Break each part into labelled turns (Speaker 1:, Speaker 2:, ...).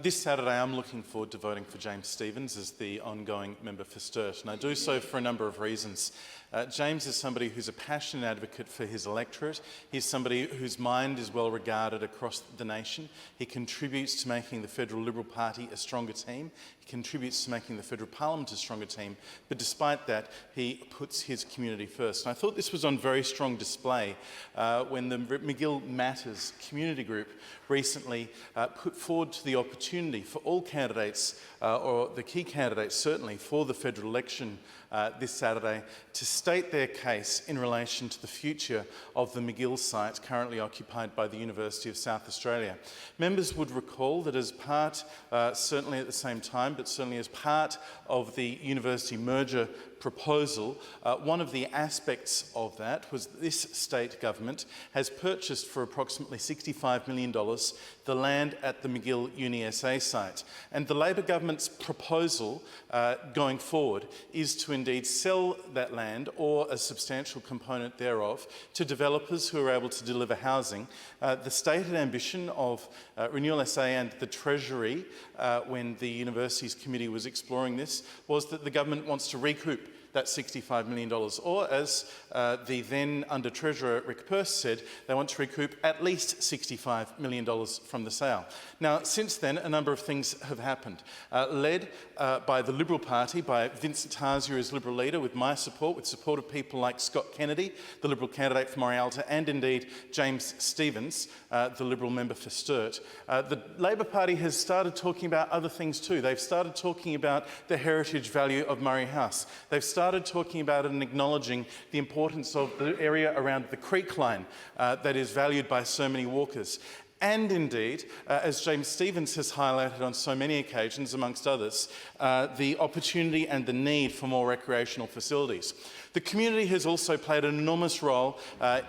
Speaker 1: This Saturday I'm looking forward to voting for James Stephens as the ongoing member for Sturt, and I do so for a number of reasons. James is somebody who's a passionate advocate for his electorate. He's somebody whose mind is well regarded across the nation. He contributes to making the Federal Liberal Party a stronger team. He contributes to making the Federal Parliament a stronger team. But despite that, he puts his community first. And I thought this was on very strong display when the McGill Matters community group recently put forward to the opportunity for all candidates, or the key candidates certainly, for the federal election this Saturday to state their case in relation to the future of the McGill site currently occupied by the University of South Australia. Members would recall that as part, certainly at the same time, but certainly as part of the university merger proposal, one of the aspects of that was that this state government has purchased for approximately $65 million the land at the McGill UniSA site. And the Labor government's proposal going forward is to indeed sell that land or a substantial component thereof to developers who are able to deliver housing. The stated ambition of Renewal SA and the Treasury when the Universities Committee was exploring this was that the government wants to recoup that $65 million, or as the then under Treasurer Rick Purse said, they want to recoup at least $65 million from the sale. Now, since then, a number of things have happened, led by the Liberal Party, by Vincent Tarzia as Liberal leader, with my support, with support of people like Scott Kennedy, the Liberal candidate for Morialta, and indeed James Stephens, the Liberal member for Sturt. The Labor Party has started talking about other things too. They've started talking about the heritage value of Murray House. They've started talking about it and acknowledging the importance of the area around the creek line that is valued by so many walkers. And indeed, as James Stephens has highlighted on so many occasions, amongst others, the opportunity and the need for more recreational facilities. The community has also played an enormous role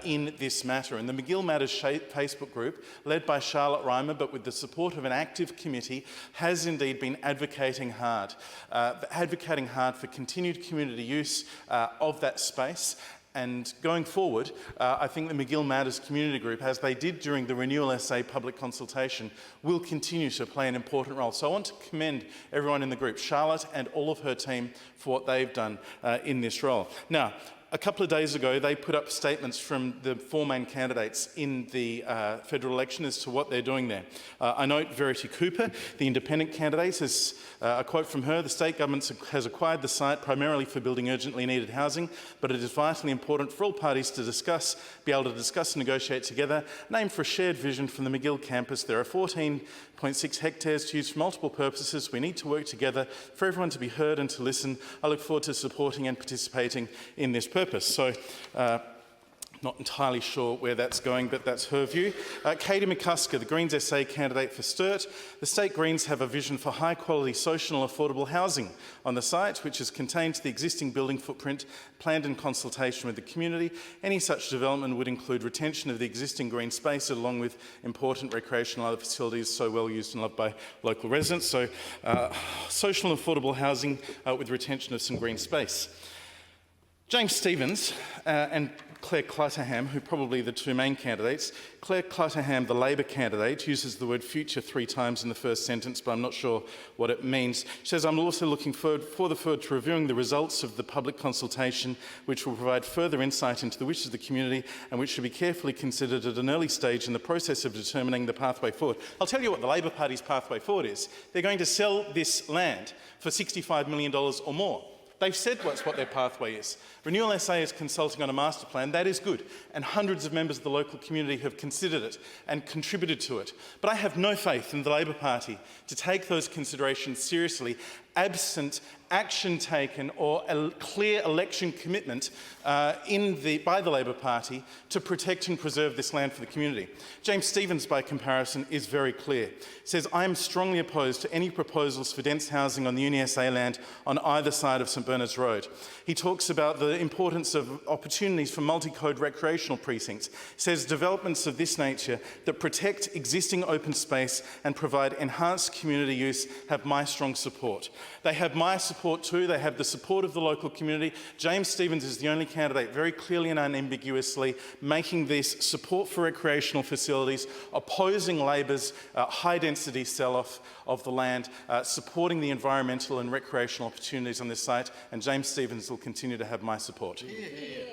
Speaker 1: in this matter, and the McGill Matters Facebook group, led by Charlotte Reimer, but with the support of an active committee, has indeed been advocating hard for continued community use of that space. And going forward, I think the McGill Matters community group, as they did during the Renewal SA public consultation, will continue to play an important role. So I want to commend everyone in the group, Charlotte and all of her team, for what they've done in this role. Now, a couple of days ago, they put up statements from the four main candidates in the federal election as to what they're doing there. I note Verity Cooper, the independent candidate, has a quote from her: "The state government has acquired the site primarily for building urgently needed housing, but it is vitally important for all parties to be able to discuss and negotiate together, and aim for a shared vision from the McGill campus. There are 14.6 hectares to use for multiple purposes. We need to work together for everyone to be heard and to listen. I look forward to supporting and participating in this purpose." So, not entirely sure where that's going, but that's her view. Katie McCusker, the Greens SA candidate for Sturt. "The State Greens have a vision for high-quality social and affordable housing on the site, which is contained to the existing building footprint, planned in consultation with the community. Any such development would include retention of the existing green space, along with important recreational and other facilities so well used and loved by local residents." So, social and affordable housing with retention of some green space. James Stephens and Claire Clutterham, who are probably the two main candidates. Claire Clutterham, the Labor candidate, uses the word future 3 times in the first sentence, but I'm not sure what it means. She says, "I'm also looking forward to reviewing the results of the public consultation, which will provide further insight into the wishes of the community and which should be carefully considered at an early stage in the process of determining the pathway forward." I'll tell you what the Labor Party's pathway forward is. They're going to sell this land for $65 million or more. They've said what their pathway is. Renewal SA is consulting on a master plan. That is good, and hundreds of members of the local community have considered it and contributed to it. But I have no faith in the Labor Party to take those considerations seriously, absent action taken or a clear election commitment by the Labor Party to protect and preserve this land for the community. James Stephens, by comparison, is very clear. He says, "I am strongly opposed to any proposals for dense housing on the UniSA land on either side of St Bernard's Road." He talks about the importance of opportunities for multi-code recreational precincts. He says developments of this nature that protect existing open space and provide enhanced community use have my strong support. They have my support too. They have the support of the local community. James Stephens is the only candidate very clearly and unambiguously making this support for recreational facilities, opposing Labor's high-density sell-off of the land, supporting the environmental and recreational opportunities on this site, and James Stephens will continue to have my support.
Speaker 2: Yeah.